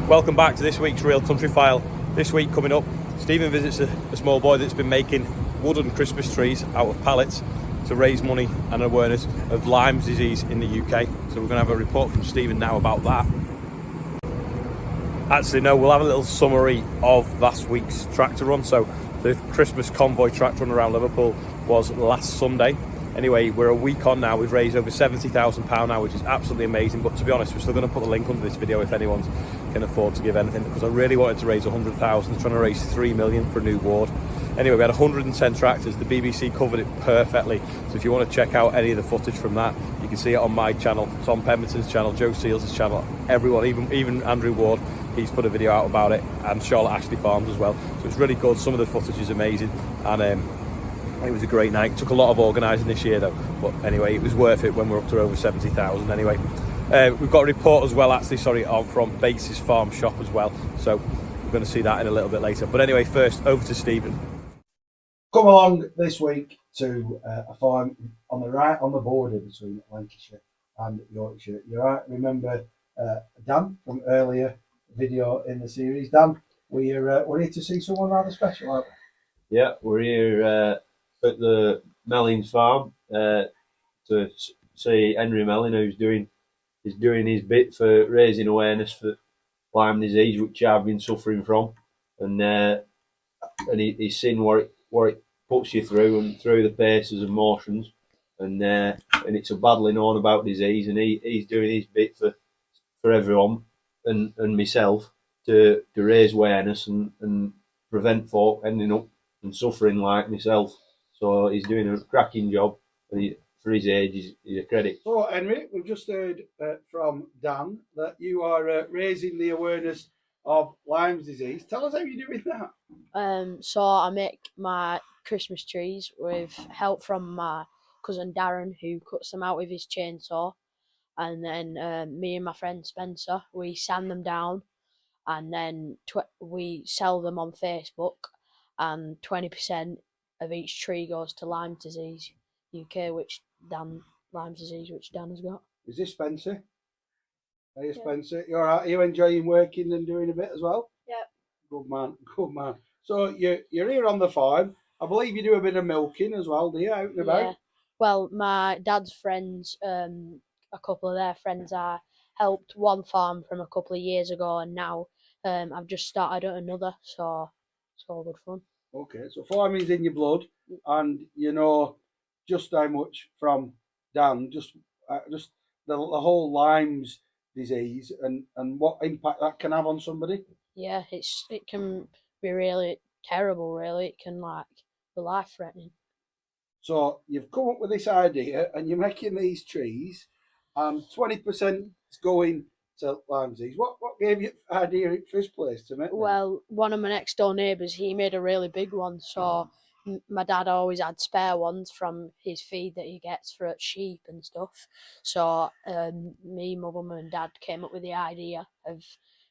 Welcome back to this week's Real Country File. This week coming up, Stephen visits a small boy that's been making wooden Christmas trees out of pallets to raise money and awareness of Lyme disease in the UK. So we're going to have a report from Stephen now about that. Actually, no, we'll have a little summary of last week's tractor run. So the Christmas convoy tractor run around Liverpool was last Sunday. Anyway, we're a week on now. We've raised over £70,000 now, which is absolutely amazing. But to be honest, we're still going to put the link under this video if anyone can afford to give anything, because I really wanted to raise 100,000. Trying to raise 3 million for a new ward. Anyway, we had 110 tractors. The BBC covered it perfectly. So if you want to check out any of the footage from that, you can see it on my channel, Tom Pemberton's channel, Joe Seals' channel, everyone, even Andrew Ward, he's put a video out about it, and Charlotte Ashley Farms as well. So it's really good. Some of the footage is amazing, and it was a great night. It took a lot of organising this year though, but anyway, it was worth it when we're up to over 70,000 anyway. We've got a report as well, from Bates' farm shop as well, so we're going to see that in a little bit later. But anyway, first, over to Stephen. Come along this week to a farm on the border between Lancashire and Yorkshire. You might remember Dan from earlier video in the series. Dan, we're here to see someone rather special, aren't we? Yeah, we're here at the Mellings farm to see Henry Melling, who's doing his bit for raising awareness for Lyme disease, which I've been suffering from, and he's seen what it puts you through and through the paces and motions, and it's a badly known about disease, and he's doing his bit for everyone and myself to raise awareness and prevent folk ending up and suffering like myself. So he's doing a cracking job, and for his age, he's a credit. So Henry, we've just heard from Dan that you are raising the awareness of Lyme disease. Tell us how you're doing that. So I make my Christmas trees with help from my cousin Darren, who cuts them out with his chainsaw, and then me and my friend Spencer, we sand them down, and then we sell them on Facebook, and 20% of each tree goes to Lyme Disease UK, which Dan has got. Is this Spencer? Hey, yeah. Spencer, you all right? Are you enjoying working and doing a bit as well? Yeah. Good man, good man. So you're here on the farm. I believe you do a bit of milking as well, do you, out and about? Yeah. Well, my dad's friends, a couple of their friends, I helped one farm from a couple of years ago, and now I've just started at another, so it's all good fun. Okay, so farming's in your blood, and you know just how much from Dan, just the whole Lyme's disease and what impact that can have on somebody. Yeah, it can be really terrible. Really, it can be life threatening. So you've come up with this idea, and you're making these trees, and 20% is going to Lyme disease. What gave you the idea in the first place to make them? Well, one of my next door neighbours, he made a really big one, so my dad always had spare ones from his feed that he gets for sheep and stuff. So me, my mum and dad came up with the idea of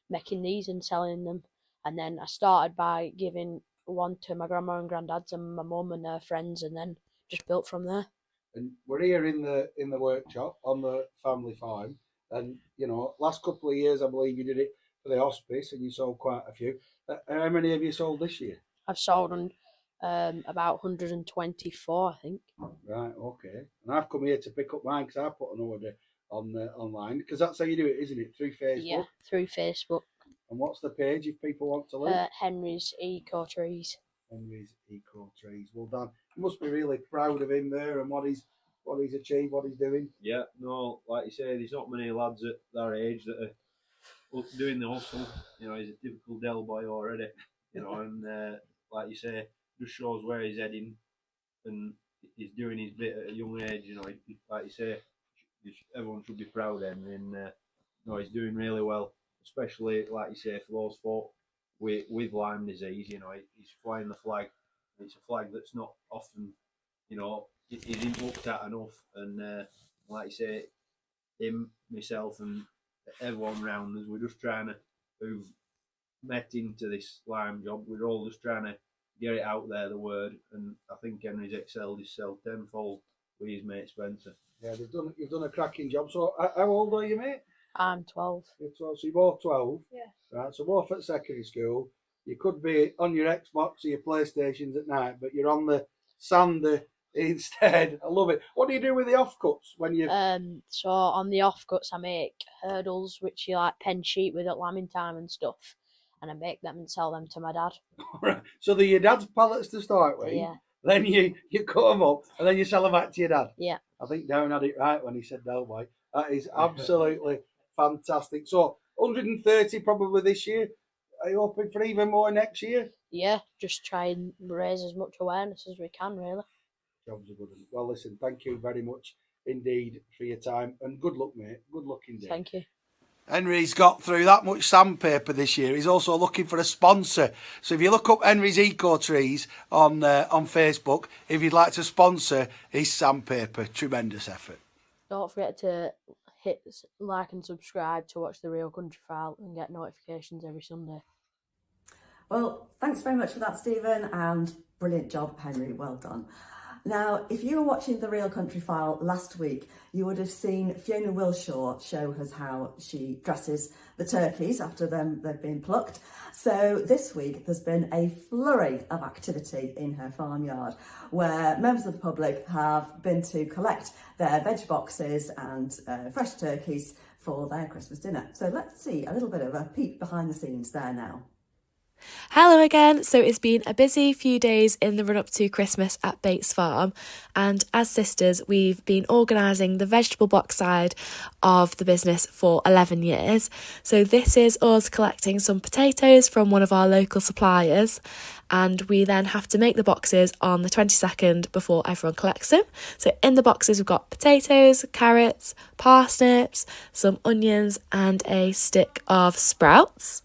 making these and selling them, and then I started by giving one to my grandma and granddad's and my mum and their friends, and then just built from there. And we're here in the workshop on the family farm. And, you know, last couple of years, I believe you did it for the hospice, and you sold quite a few. How many have you sold this year? I've sold about 124, I think. Right, okay. And I've come here to pick up mine because I put an order on online, because that's how you do it, isn't it? Through Facebook? Yeah, through Facebook. And what's the page if people want to look? Henry's Eco Trees. Henry's Eco Trees. Well done. You must be really proud of him there and what he's achieved, what he's doing. Yeah, no, like you say, there's not many lads at their age that are doing the hustle. You know, he's a typical Del boy already. You know, and like you say, just shows where he's heading, and he's doing his bit at a young age. You know, like you say, everyone should be proud of him, and no, he's doing really well. Especially like you say, for those folk with Lyme disease. You know, he's flying the flag. It's a flag that's not often, you know, it isn't looked at enough, and like you say, him, myself, and everyone around us, we're just trying to, who've met into this Lyme job, we're all just trying to get it out there, the word, and I think Henry's excelled himself tenfold with his mate Spencer. Yeah, you've done a cracking job. So how old are you, mate? I'm 12. You're 12, so you're both 12. Yeah. Right, so both at secondary school. You could be on your Xbox or your PlayStations at night, but you're on the sander instead. I love it. What do you do with the offcuts when you? So on the offcuts, I make hurdles, which you like pen sheet with at lambing time and stuff, and I make them and sell them to my dad. So they're your dad's pallets to start with. Yeah. Then you cut them up and then you sell them back to your dad. Yeah. I think Darren had it right when he said Del Boy. That is absolutely fantastic. So 130 probably this year. Are you hoping for even more next year? Yeah, just try and raise as much awareness as we can, really. Jobs are good. Well, listen, thank you very much indeed for your time and good luck, mate. Good luck indeed. Thank you. Henry's got through that much sandpaper this year. He's also looking for a sponsor. So if you look up Henry's Eco Trees on Facebook, if you'd like to sponsor his sandpaper, tremendous effort. Don't forget to hit like and subscribe to watch The Real Country File and get notifications every Sunday. Well, thanks very much for that, Stephen, and brilliant job, Henry. Well done. Now, if you were watching The Real Country File last week, you would have seen Fiona Wilshaw show us how she dresses the turkeys after they've been plucked. So this week, there's been a flurry of activity in her farmyard where members of the public have been to collect their veg boxes and fresh turkeys for their Christmas dinner. So let's see a little bit of a peek behind the scenes there now. Hello again. So it's been a busy few days in the run up to Christmas at Bates Farm, and as sisters we've been organising the vegetable box side of the business for 11 years. So this is us collecting some potatoes from one of our local suppliers, and we then have to make the boxes on the 22nd before everyone collects them. So in the boxes we've got potatoes, carrots, parsnips, some onions and a stick of sprouts.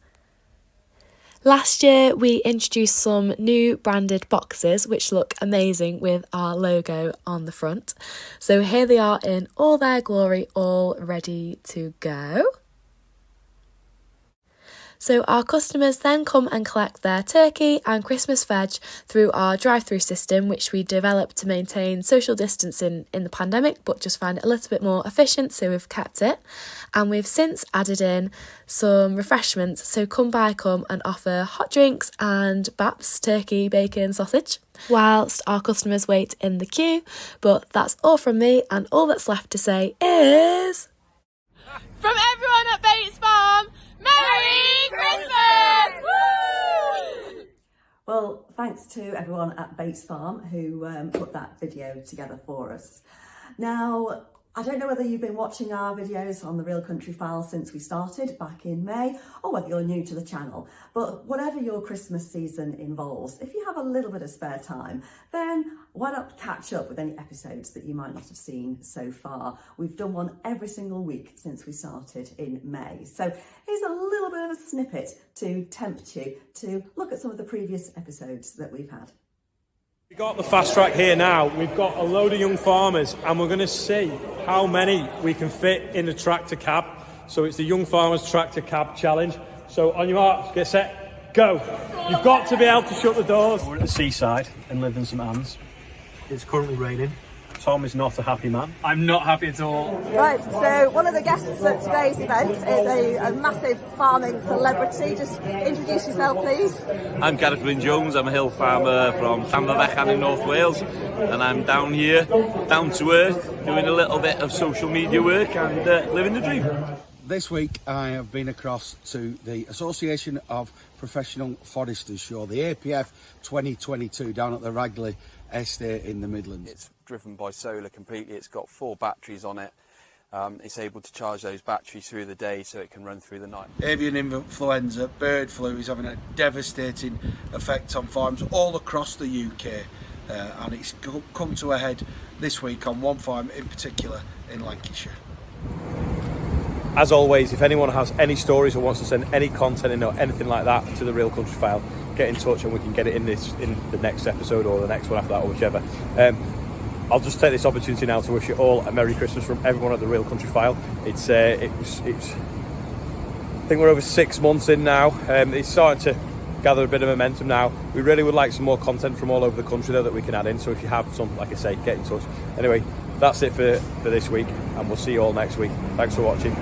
Last year we introduced some new branded boxes which look amazing with our logo on the front. So here they are in all their glory, all ready to go. So our customers then come and collect their turkey and Christmas veg through our drive-through system, which we developed to maintain social distancing in the pandemic, but just find it a little bit more efficient, so we've kept it. And we've since added in some refreshments, so come and offer hot drinks and baps, turkey, bacon, sausage, whilst our customers wait in the queue. But that's all from me, and all that's left to say is... From everyone at Bates Farm, Merry Christmas! Woo! Well, thanks to everyone at Bates Farm who put that video together for us. Now, I don't know whether you've been watching our videos on The Real Country File since we started back in May, or whether you're new to the channel, but whatever your Christmas season involves, if you have a little bit of spare time, then why not catch up with any episodes that you might not have seen so far. We've done one every single week since we started in May. So here's a little bit of a snippet to tempt you to look at some of the previous episodes that we've had. We've got the fast track here now. We've got a load of young farmers and we're going to see how many we can fit in the tractor cab. So it's the Young Farmers Tractor Cab Challenge. So on your marks, get set, go. You've got to be able to shut the doors. We're at the seaside in Lytham St Anne's. It's currently raining. Tom is not a happy man. I'm not happy at all. Right, so one of the guests at today's event is a massive farming celebrity. Just introduce yourself, please. I'm Gareth Wynne-Jones. I'm a hill farmer from Llanfairpwllgwyngyllgogerychwr in North Wales, and I'm down here, down to earth, doing a little bit of social media work and living the dream. This week I have been across to the Association of Professional Foresters show, the APF 2022, down at the Ragley Estate in the Midlands. It's driven by solar completely. It's got 4 batteries on it. It's able to charge those batteries through the day so it can run through the night. Avian influenza, bird flu is having a devastating effect on farms all across the UK, and it's come to a head this week on one farm in particular in Lancashire. As always, if anyone has any stories or wants to send any content in or anything like that to The Real Country File, get in touch and we can get it in the next episode or the next one after that, or whichever. I'll just take this opportunity now to wish you all a Merry Christmas from everyone at The Real Country File. I think we're over 6 months in now. It's starting to gather a bit of momentum now. We really would like some more content from all over the country though that we can add in, so if you have some, like I say, get in touch. Anyway, that's it for this week, and we'll see you all next week. Thanks for watching.